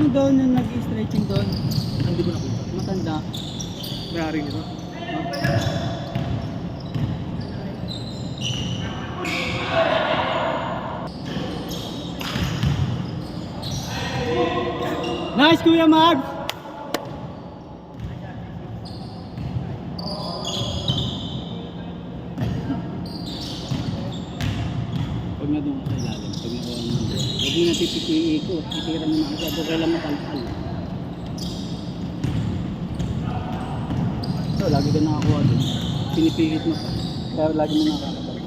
doon yung nag-stretching doon? Hindi ko nakita. Matanda. May-ari nito. Nice, Kuya Mag! Huwag na doon sa ilalim. Pag nakuha mo doon. Huwag mo na pipikiko. Titira mo na agad. Huwag lang matalpal. So, lagi ka nakakuha doon. Pinipihit mo pa. Kaya lagi mo nakakabal.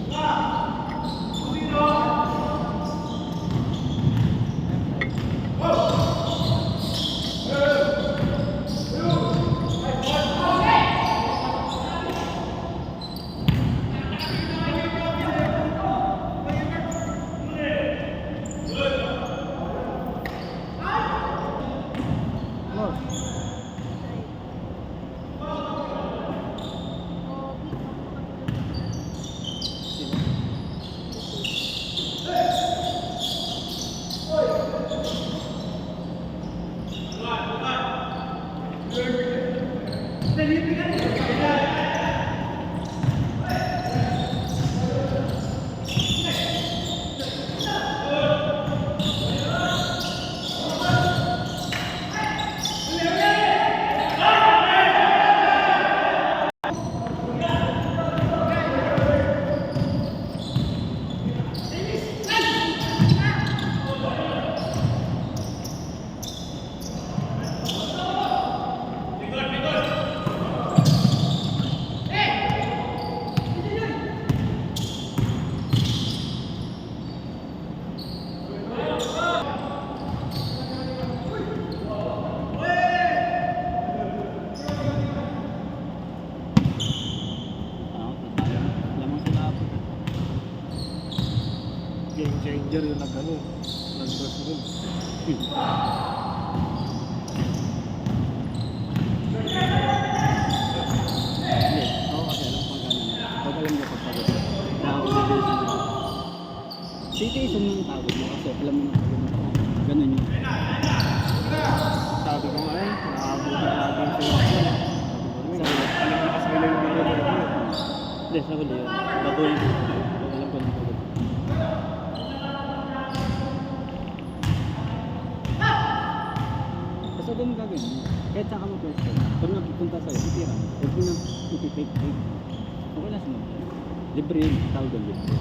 Game changer yung nag-ano. Nag-burst rin. Hindi. Oo, kasi alam ko gano'n. Huwag alam niya pagpagod. Nakakabilis na. Titiisan mo yung pagod mo kasi alam mo na pagod mo. Ganun yun. Sabi ko nga eh, nakakabuti natin sa alam na kasi nila yung mga nila. Hindi, sa huli yun. Patuloy ko. Alam ko na pagod. Basta ganun gagawin mo. Kahit saan ka mag-pwesto. Pag napupunta sa'yo, titira mo. Huwag mo na ipipake-take. Okay na sunod. Libre yun. Tawag ang libre.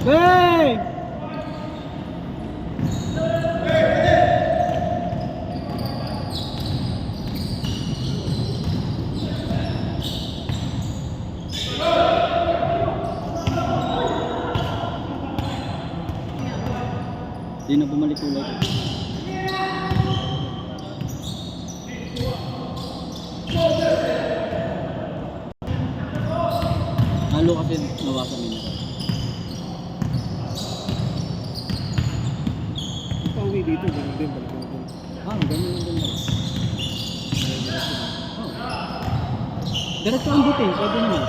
Hey! Di na bumalik ulit. Halo kasi nawasan nila. Pauwi dito, ganun din, balik na din. Ganun lang din. Diretso ang buting, pwede naman.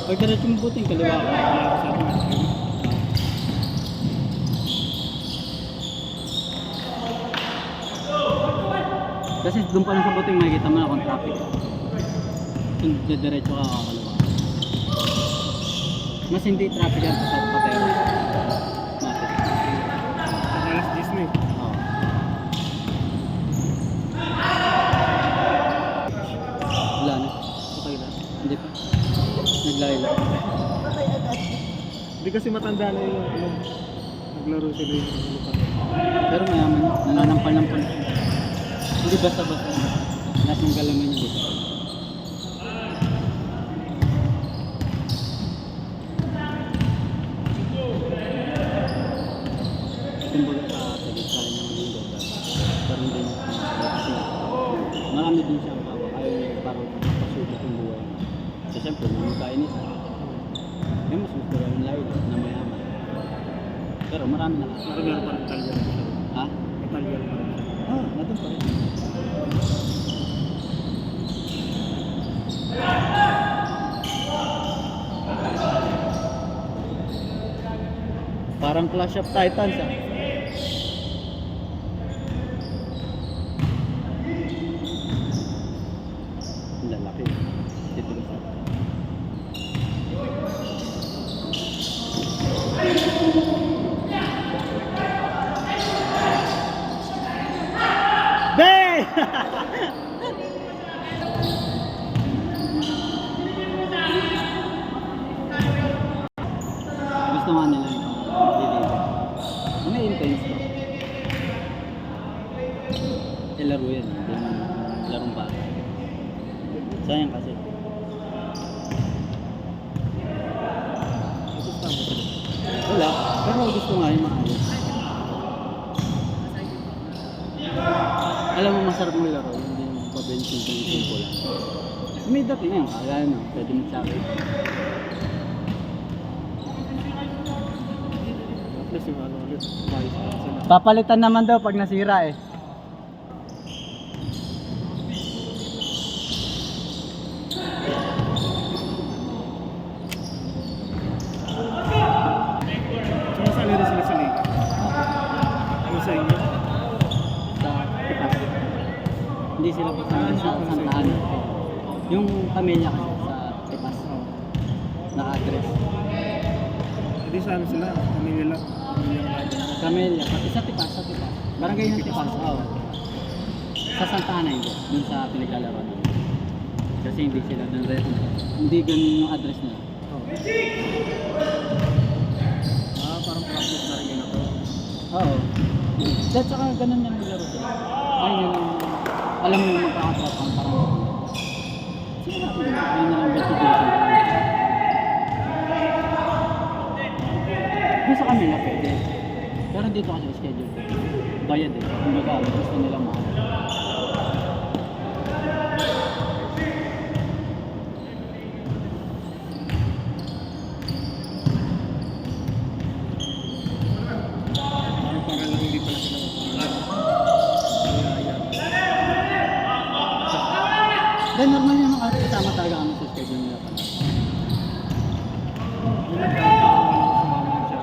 Pag diretso ang buting, kaliwa ka. Sa akin, Kasi doon pa lang sa buting makikita mo na kung traffic. Kung diretso ka kakaliwa. Mas hindi traffic yan sa Patero. alas 10 na eh. Oo. Wala na. Okay na. Hindi pa. Naglayo lang. Hindi kasi matanda na yung ano, naglaro sila yung ano pa. Pero mayaman yun. Nananampal-nampal siya. Hindi basta-basta. Nasang galaman niya dito. Kumbaga sa gitna niya maging doga. Pero hindi niya kasi marami din siyang hawak. Ayaw niya parang pasubok yung buhay niya. So siyempre, mamutayin nito. Eh mas gusto rin yung Laila na mayaman. Pero marami na kasi. Meron pa rin Italian siya. Ha? Italian pa rin siya. Nandun pa rin. Parang Clash of Titans ah. Ang lalaki. Dito ba sa? Bay! Gusto nga nila ito. May intense to. Laro yan. Hindi naman larong bata. Sayang kasi. Gusto mo sila. Wala. Pero gusto nga yung maayos. Alam mo masarap mo laro. Hindi yung pabensin ko yung simple lang. May dating yan. Kaya na. Pwede mo sa akin. Plus yung ano ulit. Bayos na sila. Papalitan naman daw pag nasira eh. Tsaka saan rin sila sa liga? Ano sa inyo? Sa Tipas. Hindi sila pasama sa Santaan. Yung pamilya kasi sa Tipas. Naka-address. Hindi sa ano sila? Pamilya lang. Pamilya lang natin. Pamilya. Pati sa Tipas. Barangay ng Tipas. Oo. Sa Santa Ana hindi. Dun sa pinaglalaro namin. Kasi hindi sila dun rin. Hindi ganun yung address nila. Parang practice na rin yun ako. Oo. At saka ganun yung laro sila. Ayun yun lang. Alam mo yung magkakatrapang parang sige natin. Ayun na lang investigation. Doon sa kanila pwede. Pero dito kasi schedule. Bayad eh. Kumbaga gusto nilang mahal. Para lang hindi pala sila magpapalala. Then normal yung mga kasama talaga kami sa schedule nila pala. Yung nagkakaroon ng sumama ng siya.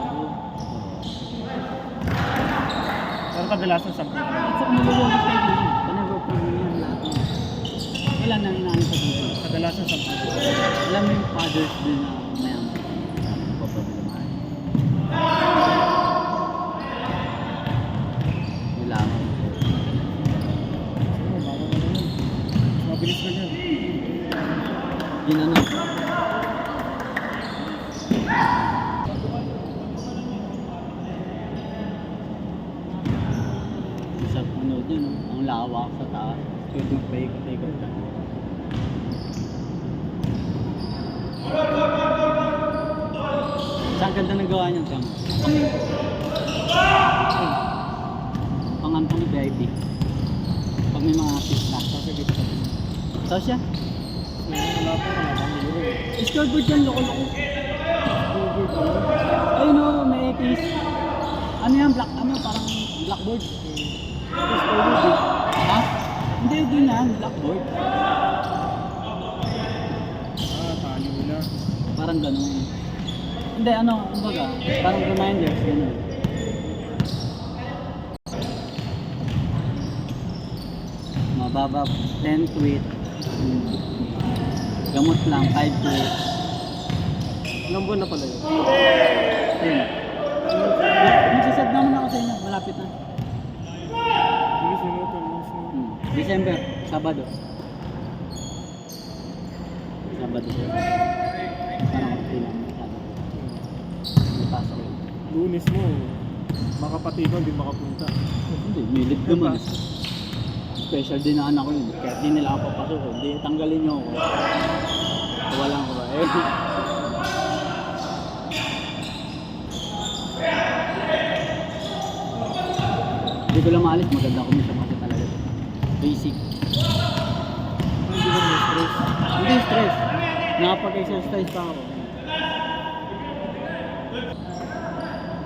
Pero kadalasan sa mga. At saka nalulungan sa schedule yun. Pag-work from home yan lahat yun. Wala nang inaano sa dito. Kadalasan sa mga. Alam mo yung fathers din na mayaman. Paproblemahan. Wala ako. Mabilis na yan. Ginano. Sa ano din, ang lawak sa taas. Pwede magpaikot-ikot ka. Saan ganda ng gawa niyan, Kang? Pang-Anthony VIP. Pag may mga pista. Saan siya? Wala pa nila. Scoreboard yan, loko-loko. Ay no, may X. Ano yan, black, ano, parang blackboard. Scoreboard eh. Ha? Hindi, doon yan, blackboard. Tayo nila. Parang ganun. Hindi, ano, kumbaga, parang reminders, ganun. Mababa, 10 tweet. Gamot lang, 5 tweet. Ilang buwan na pala yun? 10. Magsasad naman ako sa inyo, malapit na. Sige, sinutan mo. December, Sabado. Sabado siya. Parang okay lang. Sabado. Makapatino, hindi makapunta. Hindi, milit naman. Special din na anak ko yun. Kaya di nila ako papasok. Hindi, tanggalin niyo ako. Walang ko ba? Eh. Hindi ko lang maalis. Maganda komisyon kasi talaga. Basic. Hindi ka may stress. Hindi stress. Nakapag-exercise pa ako.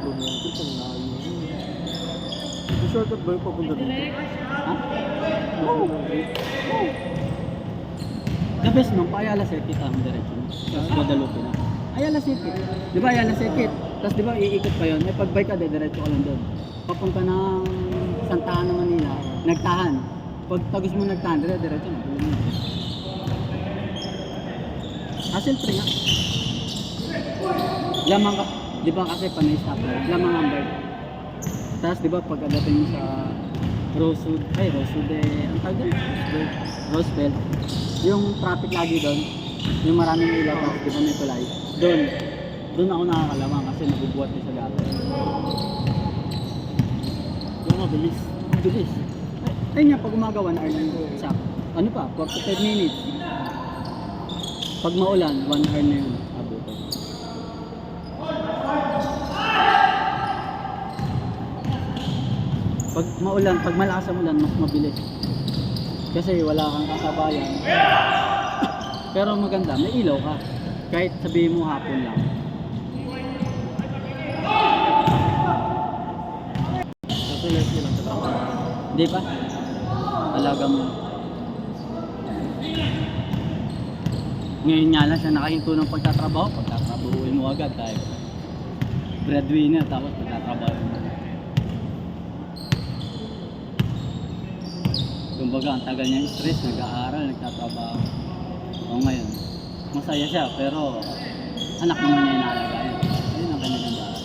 Lumiyan ko pang layo. May shortcut ba yung papunta dito? Ha? Oo. The best nung pa-Ayala Circuit ang diretso. Tapos Guadalupe na. Ayala Circuit. Di ba Ayala Circuit? Tapos di ba iikot pa yun? May pag-bike ka, diretso ka lang doon. Papunta ng Santahan ng Manila, Nagtahan. Pag tagos mo Nagtahan, diretso na. Siyempre nga. Lamang ka. Di ba kasi panay stoplight? Lamang ang bird. Tapos di ba pagkadating mo sa Rosewood ang tawag doon? Roosevelt. Yung traffic lagi doon, yung maraming ilaw tapos di ba may tulay, doon ako nakakalawang kasi nabubuhat din sa gato. Yung mabilis. Ang bilis. Ayun nga, pag umaga 1 hour lang sa ano pa, 45 minutes. Pag maulan, 1 hour na yun abutin. Pag maulan, pag malakas ang ulan, mas mabilis. Kasi wala kang kasabayan. Pero maganda, may ilaw ka. Kahit sabihin mo hapon lang. Kasi less nyo lang sa trabaho. Hindi pa? Alaga mo. Ngayon nga lang siya nakahinto ng pagtatrabaho. Pagtatrabahuin mo agad dahil breadwinner tapos pagtatrabaho mo. Kumbaga, ang tagal niya stress, nag-aaral, nagtatrabaho. O ngayon, masaya siya, pero anak naman niya inaalagaan. Ayun ang kanyang gandaan.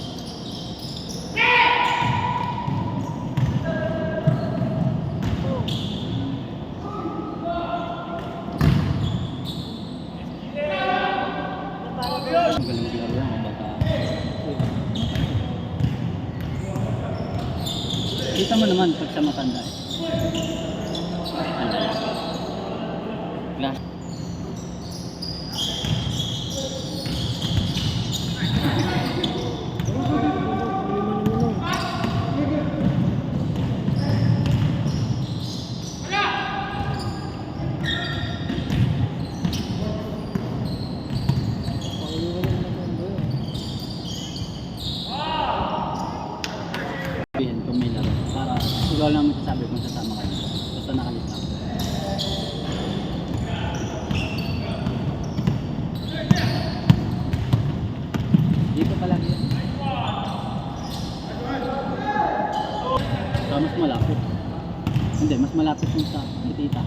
Ang galing maglaro yan, mga bata. Kita mo naman pag siya matanda eh. Glass. Sabihin kung may laro para ikaw lang magsasabi kung sasama ka dito. Basta nakalis lang. Dito pala yun. So, mas malapit. Hindi, mas malapit yung sa tita.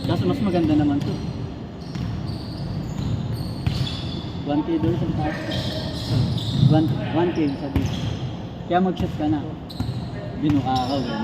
Kaso mas maganda naman to. 1K doon sa taas. 1K sa dito. Kaya mag-shot ka na. Binukakaw eh.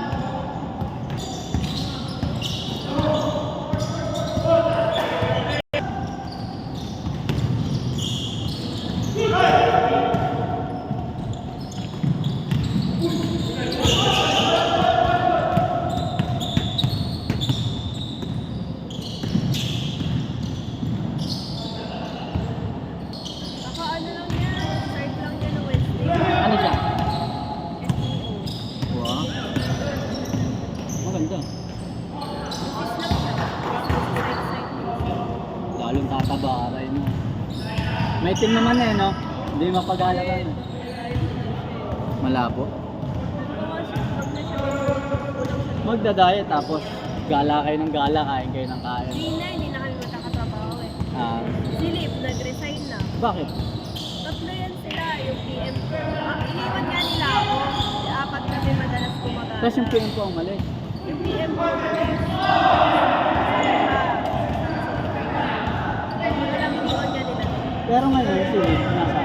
Baka ano lang yan, start lang yan ng Wednesday. Ano siya? SEO. Wow. Maganda. Lalong tataba aray mo. May team naman eh, no? Hindi mapag-alaman. Malabo. Magda-diet tapos gala kayo ng gala, kain kayo ng kain. Hindi na kami magkakatrabaho eh. Ah, Silip, nag-resign na. bakit? Tatlo yan sila, yung PM ko. Iniwan nga nila ako. Apat kami madalas gumagana. Tapos yung PM ko ang mali. Yung PM ko madalas. Wala lang iniwan nga nila. Pero ngayon, sige, nasa,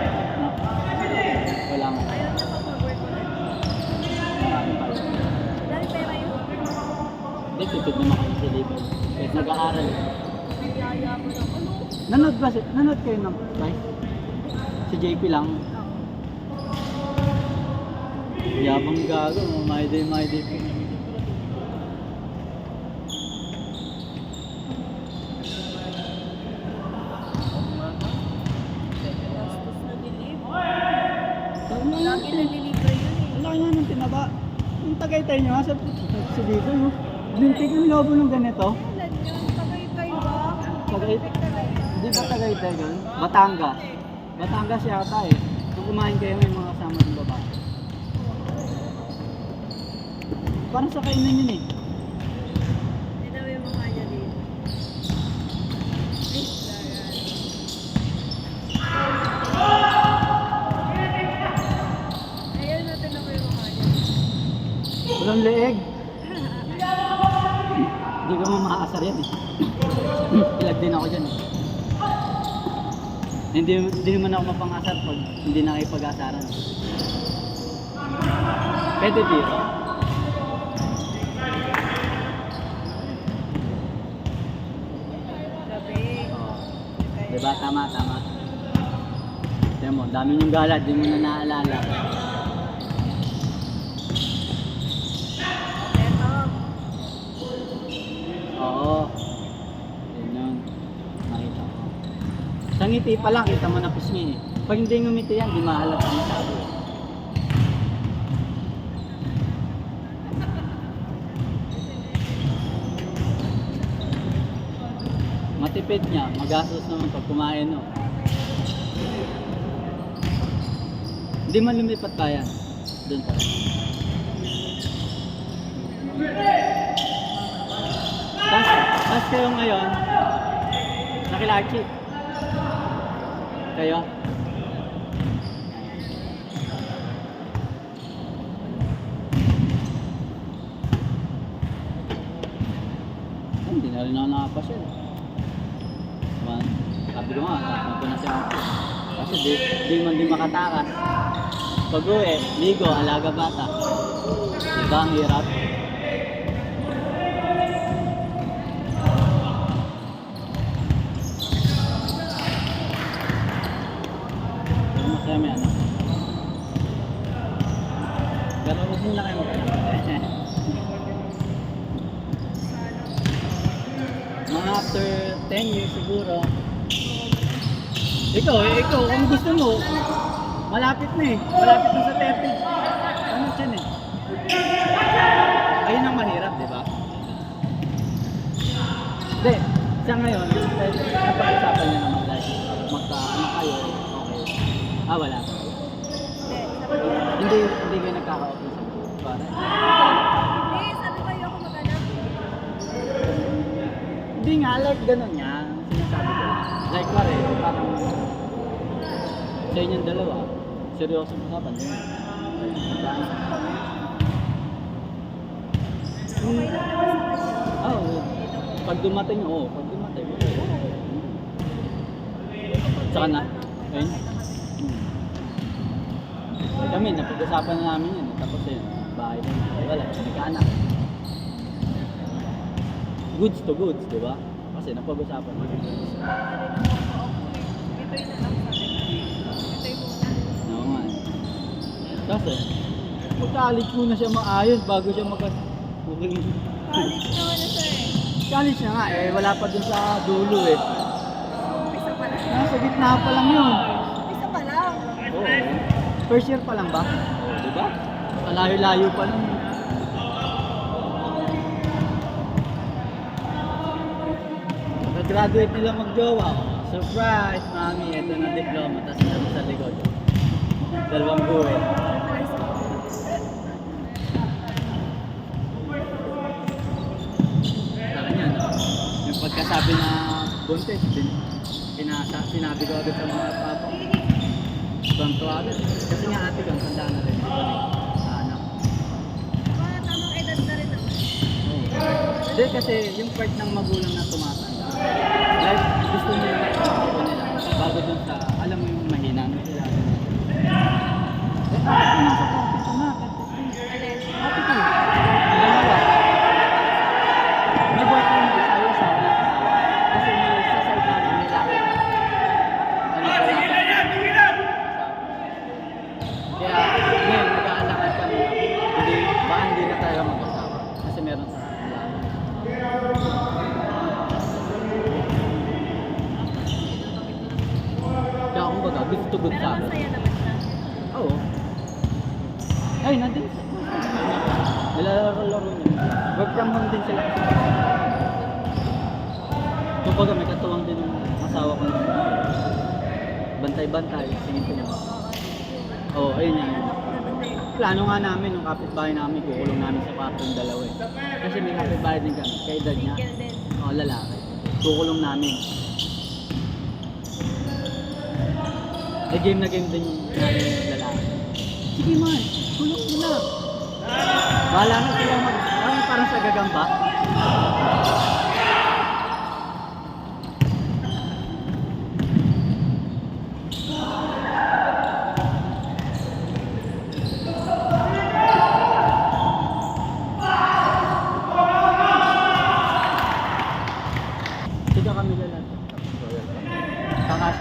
wala mo. Ayaw na pag mag-work ulit. Marami pa. Dahil pera yun. Hindi, tipid naman kami sa label. Kahit nag-aaral. Yaya mo na. Ano? Nanood kayo ng live? Si JP lang. Yabang gago, my day po. Bastos na nilib. Tama yan. Lagi na nilibre yun eh. Ang laki nga ng tinaba. Yung Tagaytay nyo, sa dito, no? Lintik yung lobo ng ganito. Kailan yun? Tagaytay ba? Tagaytay? Tagaytay. Hindi ba Tagaytay yun? Batangas. Batangas yata eh. Kung kumain kayo, may mga kasama ng babae. Parang sa kainan yun eh. Hindi daw yung mga niya dito. Ayun natin ako yung mga niya. Walang leeg. Hindi ko mamaasar yan eh. Ilag din ako dyan eh. Hindi naman ako mapangasar pag hindi nakipag-asaran. Pwede biro. Gabi. Oo. Diba? Tama. Tiyan mo, dami niyong galat, di mo na naalala. Eto. Oo. Yun yun. Nakita ko. Sa ngiti pa lang, kita mo na pisngi eh. Pag hindi ngumiti yan, di mahalata masyado eh. Matipid niya, magastos naman pag kumain no. Hindi man lumipat kaya. Doon pa. Tapos kayo ngayon, nakilachi. Kayo? Hindi na rin ako nakapasyal. Sabi ko nga, takot na siya ako. Kasi di man di makatakas. Pag uwi, ligo, alaga bata. Diba ang hirap? Pero masaya may anak. Pero huwag muna kayo magkakaroon. Mga after 10 years siguro. Ikaw, kung gusto mo, malapit na eh. Malapit na sa 30. Ano dyan eh? Ayun ang mahirap, di ba? Hindi, siya ngayon, napag-usapan niya naman like, magka-anak kayo, okay. Wala pa. Hindi kayo nagkaka-okay sa para. Hindi, sabi ko ayoko mag-anak. Hindi nga, like ganun nga. Sinasabi ko lang. Like pare, parang sa inyong dalawa, seryoso usapan yun. Okay lang naman sa kanya. Oo. Pag dumating. Saka na. Ayun. Kami, napag-usapan na namin yun. Tapos yun, bahay na yun. Wala, nagkaanak. Goods to goods, di ba? Kasi napag-usapan na yun. Ito'y na lang sa akin. Ito'y muna. Oo nga. Kasi, mag-college muna siya maayos bago siya College naman na siya eh. College na nga eh, wala pa dun sa dulo eh. Umpisa pa lang. Nasa gitna pa lang yun. Umpisa pa lang. Oo. First year pa lang ba? Oo, di ba? Malayo-layo pa lang. Pagka-graduate nila mag-jowa, surprise, mami, ito na diploma, tapos ito sa likod. Dalawang buhay. Sa kanya, no? Yung pagkasabi na buntis, sinabi ko agad sa mga papa. Tonto agad. Kasi nga ate ko, ang tanda na rin. Sa anak. Mga tamang edad na rin naman. Hindi kasi yung part ng magulang na tumatanda. Like, gusto nila bago dun sa, alam mo yung mahina na sila. Nasa topic ko na. Ate ko. Dalawa. May boyfriend ko sa'yo sa wala. Kasi may sa side namin nila. Ano wala pa. Kaya ngayon, nag-aalakad kami. Nilalaro-laro niya. Work from home din sila. Kumbaga may katuwang din yung asawa ko. Bantay-bantay, singin ko naman. Oo, ayun yan. Plano nga namin, yung kapitbahay namin, kukulong namin sa kwartong dalawa eh. Kasi may kapitbahay din kami, kay edad niya. Single din. Oo, lalaki. Kukulong namin. Eh, game na game din yung namin yung lalaki. Sige man, kulong mo na. Bahala na sila parang sa gagamba. Tiga kami lalaki. Kakas.